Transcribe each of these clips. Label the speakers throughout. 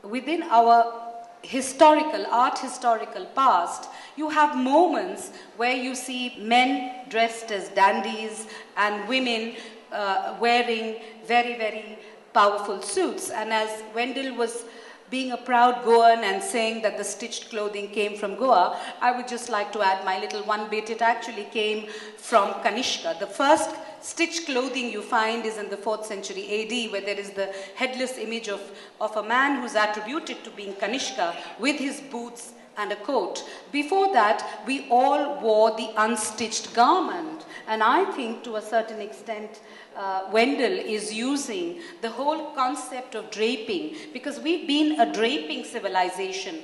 Speaker 1: within our art historical past, you have moments where you see men dressed as dandies and women wearing very, very powerful suits. And as Wendell was being a proud Goan and saying that the stitched clothing came from Goa, I would just like to add my little one bit. It actually came from Kanishka. The first stitched clothing you find is in the 4th century AD, where there is the headless image of a man who's attributed to being Kanishka with his boots and a coat. Before that, we all wore the unstitched garment. And I think to a certain extent, Wendell is using the whole concept of draping, because we've been a draping civilization.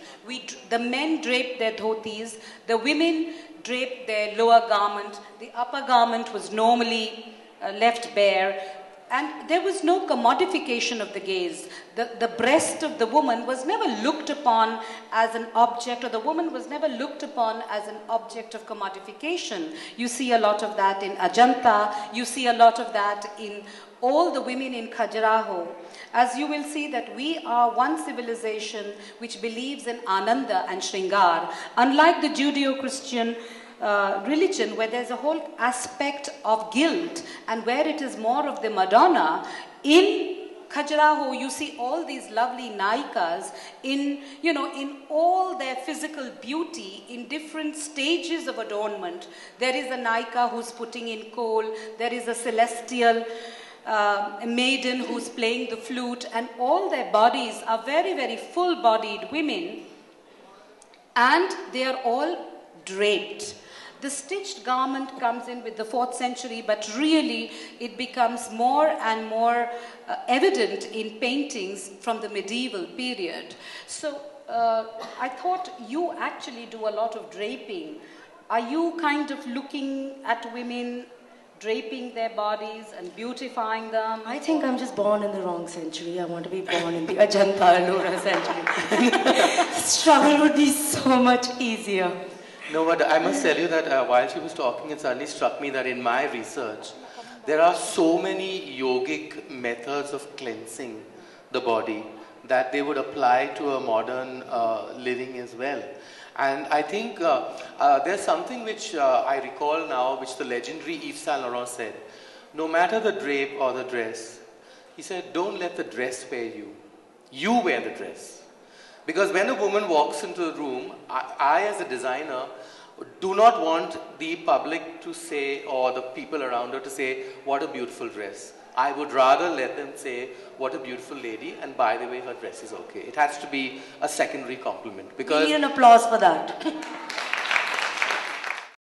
Speaker 1: The men draped their dhotis, the women draped their lower garment, the upper garment was normally left bare, and there was no commodification of the gaze. The breast of the woman was never looked upon as an object, or the woman was never looked upon as an object of commodification. You see a lot of that in Ajanta, you see a lot of that in all the women in Khajuraho. As you will see that we are one civilization which believes in Ananda and Shringar. Unlike the Judeo-Christian religion, where there's a whole aspect of guilt and where it is more of the Madonna, in Khajuraho you see all these lovely Naikas in all their physical beauty in different stages of adornment. There is a Naika who's putting in coal, there is a celestial maiden who's playing the flute, and all their bodies are very, very full-bodied women, and they are all draped. The stitched garment comes in with the 4th century, but really it becomes more and more evident in paintings from the medieval period. So I thought you actually do a lot of draping. Are you kind of looking at women draping their bodies and beautifying them?
Speaker 2: I think I'm just born in the wrong century. I want to be born in the Ajanta Ellora century. Struggle would be so much easier.
Speaker 3: No, but I must tell you that while she was talking, it suddenly struck me that in my research, there are so many yogic methods of cleansing the body that they would apply to a modern living as well. And I think there's something which I recall now, which the legendary Yves Saint Laurent said. No matter the drape or the dress, he said, don't let the dress wear you. You wear the dress. Because when a woman walks into a room, I as a designer do not want the public to say, or the people around her to say, what a beautiful dress. I would rather let them say, what a beautiful lady, and by the way, her dress is okay. It has to be a secondary compliment. Because
Speaker 2: we need an applause for that.